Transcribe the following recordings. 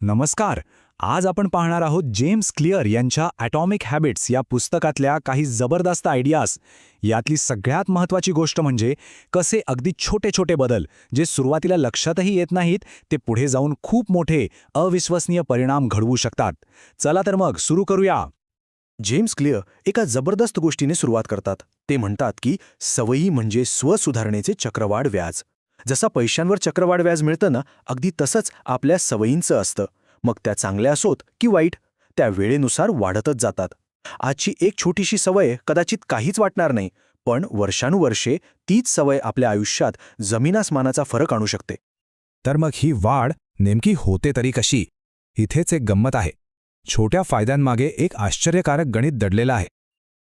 नमस्कार. आज आपण पाहणार आहोत जेम्स क्लिअर यांच्या ॲटॉमिक हॅबिट्स या पुस्तकातल्या काही जबरदस्त आयडियाज. यातली सगळ्यात महत्त्वाची गोष्ट म्हणजे कसे अगदी छोटे छोटे बदल जे सुरुवातीला लक्षातही येत नाहीत ते पुढे जाऊन खूप मोठे अविश्वसनीय परिणाम घडवू शकतात. चला तर मग सुरू करूया. जेम्स क्लिअर एका जबरदस्त गोष्टीने सुरुवात करतात. ते म्हणतात की सवयी म्हणजे स्वसुधारणेचे चक्रवाढ व्याज. जसा पैशांवर चक्रवाढ व्याज मिळतं ना, अगदी तसंच आपल्या सवयींचं असतं. मग त्या चांगल्या असोत की वाईट, त्या वेळेनुसार वाढतच जातात. आजची एक छोटीशी सवय कदाचित काहीच वाटणार नाही, पण वर्षानुवर्षे तीच सवय आपल्या आयुष्यात जमीनास्मानाचा फरक आणू शकते. तर मग ही वाढ नेमकी होते तरी कशी? इथेच एक गंमत आहे. छोट्या फायद्यांमागे एक आश्चर्यकारक गणित दडलेलं आहे.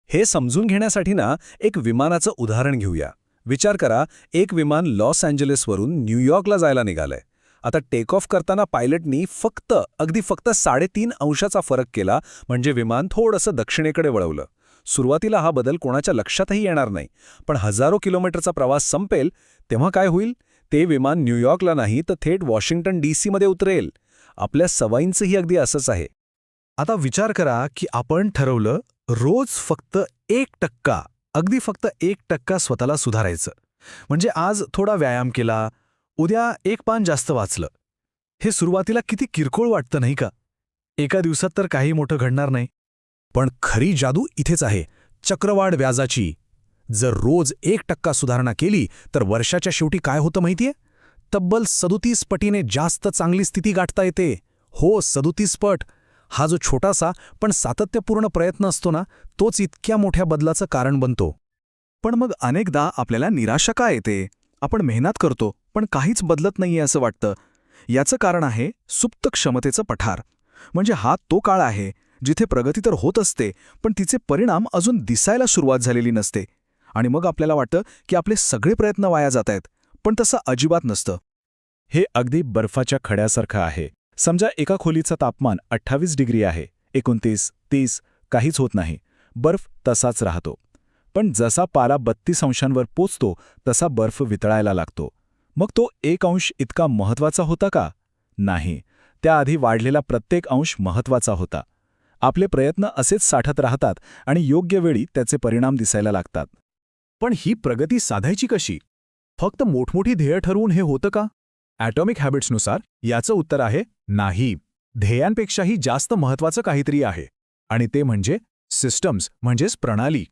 हे समजून घेण्यासाठी एक विमानाचं उदाहरण घेऊया. विचार करा, एक विमान लॉस एंजेलिसवरून न्यूयॉर्कला जायला निघालंय. आता टेक ऑफ करताना पायलटनी अगदी फक्त 3.5 अंशाचा फरक केला, म्हणजे विमान थोडंसं दक्षिणेकडे वळवलं. सुरुवातीला हा बदल कोणाच्या लक्षातही येणार नाही, पण हजारो किलोमीटरचा प्रवास संपेल तेव्हा काय होईल? ते विमान न्यूयॉर्कला नाही तर थेट वॉशिंग्टन DC मध्ये उतरेल. आपल्या सवयींचंही अगदी असंच आहे. आता विचार करा की आपण ठरवलं रोज फक्त 1%, अगदी फक्त 1% स्वतःला सुधारायचं. म्हणजे आज थोडा व्यायाम केला, उद्या एक पान जास्त वाचलं. हे सुरुवातीला किती किरकोळ वाटतं नाही का? एका दिवसात तर काही मोठं घडणार नाही. पण खरी जादू इथेच आहे, चक्रवाढ व्याजाची. जर रोज 1% सुधारणा केली तर वर्षाच्या शेवटी काय होतं माहितीये? तब्बल 37 पटीने जास्त चांगली स्थिती गाठता येते. हो, 37 पट. हा जो छोटासा पण सातत्यपूर्ण प्रयत्न असतो ना, तोच इतक्या मोठ्या बदलाचं कारण बनतो. पण मग अनेकदा आपल्याला निराशा का येते? आपण मेहनत करतो पण काहीच बदलत नाहीये असं वाटतं. याचं कारण आहे सुप्त क्षमतेचं पठार. म्हणजे हा तो काळ आहे जिथे प्रगती तर होत असते, पण तिचे परिणाम अजून दिसायला सुरुवात झालेली नसते. आणि मग आपल्याला वाटतं की आपले सगळे प्रयत्न वाया जात आहेत, पण तसं अजिबात नसतं. हे अगदी बर्फाच्या खड्यासारखं आहे. समजा एका खोलीचं तापमान 28 डिग्री आहे, 29, 30 काहीच होत नाही. बर्फ तसाच राहतो. पण जसा पारा 32 अंशांवर पोचतो तसा बर्फ वितळायला लागतो. मग तो 1 अंश इतका महत्त्वाचा होता का? नाही. त्याआधी वाढलेला प्रत्येक अंश महत्त्वाचा होता. आपले प्रयत्न असेच साठत राहतात आणि योग्य वेळी त्याचे परिणाम दिसायला लागतात. पण ही प्रगती साधायची कशी? फक्त मोठमोठी ध्येय ठरवून हे होतं का? ॲटॉमिक हॅबिट्सनुसार याचं उत्तर आहे नाही. ध्येयांपेक्षाही जास्त महत्त्वाचं काहीतरी आहे, आणि ते म्हणजे सिस्टम्स, म्हणजेच प्रणाली.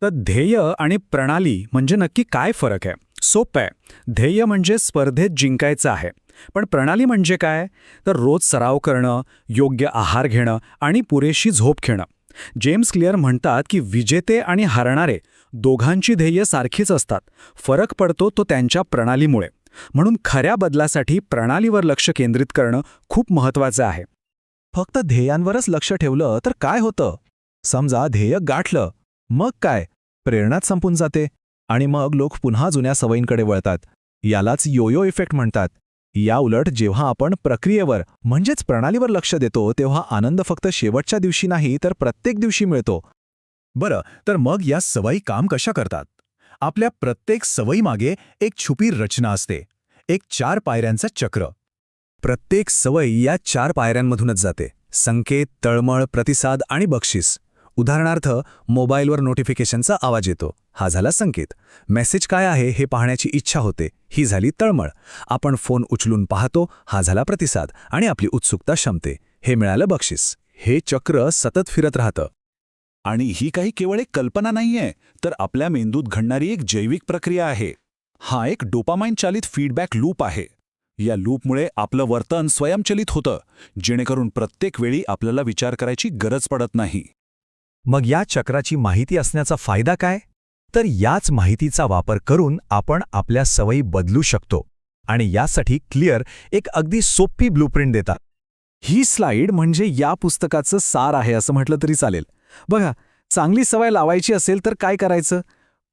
तर ध्येय आणि प्रणाली म्हणजे नक्की काय फरक आहे? सोपं आहे. ध्येय म्हणजे स्पर्धेत जिंकायचं आहे, पण प्रणाली म्हणजे काय? तर रोज सराव करणं, योग्य आहार घेणं आणि पुरेशी झोप घेणं. जेम्स क्लिअर म्हणतात की विजेते आणि हारणारे दोघांची ध्येय सारखीच असतात. फरक पडतो तो त्यांच्या प्रणालीमुळे. म्हणून खऱ्या बदलासाठी प्रणालीवर लक्ष केंद्रित करणं खूप महत्त्वाचं आहे. फक्त ध्येयांवरच लक्ष ठेवलं तर काय होतं? समजा ध्येय गाठलं, मग काय? प्रेरणाच संपून जाते आणि मग लोक पुन्हा जुन्या सवयींकडे वळतात. यालाच योयो इफेक्ट म्हणतात. या उलट जेव्हा आपण प्रक्रियेवर म्हणजेच प्रणालीवर लक्ष देतो तेव्हा आनंद फक्त शेवटच्या दिवशी नाही तर प्रत्येक दिवशी मिळतो. बरं, तर मग या सवयी काम कशा करतात? आपल्या प्रत्येक सवयीमागे एक छुपी रचना असते, एक 4 पायऱ्यांचं चक्र. प्रत्येक सवय या 4 पायऱ्यांमधूनच जाते: संकेत, तळमळ, प्रतिसाद आणि बक्षीस. उदाहरणार्थ, मोबाईलवर नोटिफिकेशनचा आवाज येतो, हा झाला संकेत. मेसेज काय आहे हे पाहण्याची इच्छा होते, ही झाली तळमळ. आपण फोन उचलून पाहतो, हा झाला प्रतिसाद, आणि आपली उत्सुकता शमते, हे मिळालं बक्षीस. हे चक्र सतत फिरत राहतं. आणि ही काही केवळ एक कल्पना नाहीये, तर आपल्या मेंदूत घडणारी एक जैविक प्रक्रिया आहे. हा एक डोपामाइन चालित फीडबॅक लूप आहे. या लूपमुळे आपलं वर्तन स्वयंचलित होतं, जेणेकरून प्रत्येक वेळी आपल्याला विचार करायची गरज पडत नाही. मग या चक्राची माहिती असण्याचा फायदा काय? तर याच माहितीचा वापर करून आपण आपल्या सवयी बदलू शकतो. आणि यासाठी क्लिअर एक अगदी सोपी ब्लूप्रिंट देतात. ही स्लाईड म्हणजे या पुस्तकाचं सार आहे असं म्हटलं तरी चालेल. बघा, चांगली सवय लावायची असेल तर काय करायचं?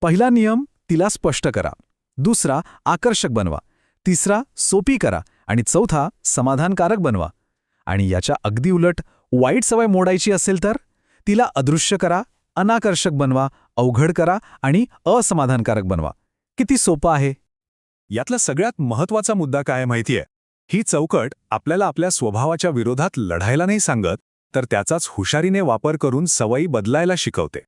पहिला नियम, तिला स्पष्ट करा. दुसरा, आकर्षक बनवा. तिसरा, सोपी करा. आणि चौथा, समाधानकारक बनवा. आणि याच्या अगदी उलट, वाईट सवय मोडायची असेल तर तिला अदृश्य करा, अनाकर्षक बनवा, अवघड करा आणि असमाधानकारक बनवा. किती सोपं आहे. यातला सगळ्यात महत्त्वाचा मुद्दा काय माहितीये? ही चौकट आपल्याला आपल्या स्वभावाच्या विरोधात लढायला नाही सांगत, तर त्याचाच हुशारीने वापर करून सवयी बदलायला शिकवते.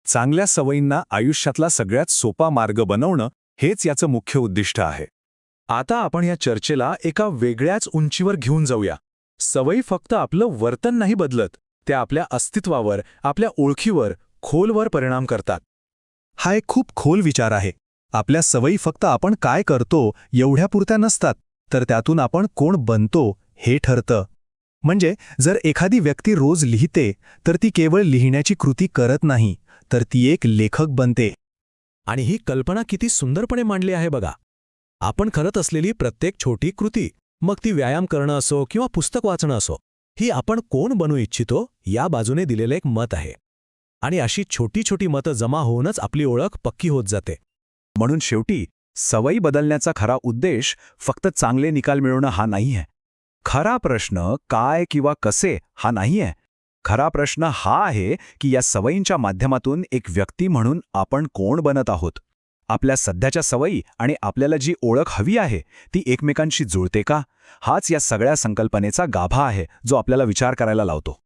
चांगल्या सवयींना आयुष्यातला सगळ्यात सोपा मार्ग बनवणं हेच याचं मुख्य उद्दिष्ट आहे. आता आपण या चर्चेला एका वेगळ्याच उंचीवर घेऊन जाऊया. सवयी फक्त आपलं वर्तन नाही बदलत, त्या आपल्या अस्तित्वावर, आपल्या ओळखीवर, खोलवर परिणाम करतात. हा एक खूप खोल विचार आहे. आपल्या सवयी फक्त आपण काय करतो एवढ्यापुरत्या नसतात, तर त्यातून आपण कोण बनतो हे ठरतं. म्हणजे जर एखादी व्यक्ती रोज लिहिते, तर ती केवळ लिहिण्याची कृती करत नाही, तर ती एक लेखक बनते. आणि ही कल्पना किती सुंदरपणे मांडली आहे बघा. आपण करत असलेली प्रत्येक छोटी कृती, मग ती व्यायाम करणं असो किंवा पुस्तक वाचणं असो, ही आपण कोण बनू इच्छितो या बाजूने दिलेलं एक मत आहे. आणि अशी छोटी छोटी मतं जमा होऊनच आपली ओळख पक्की होत जाते. म्हणून शेवटी सवयी बदलण्याचा खरा उद्देश फक्त चांगले निकाल मिळवणं हा नाहीये. खरा प्रश्न काय किंवा कसे हा नाहीये. खरा प्रश्न हा आहे की या सवयींच्या माध्यमातून एक व्यक्ती म्हणून आपण कोण बनत आहोत. आपल्या सध्याच्या सवयी आणि आपल्याला जी ओळख हवी आहे ती एकमेकांशी जुळते का? हाच या सगळ्या संकल्पनेचा गाभा आहे जो आपल्याला विचार करायला लावतो.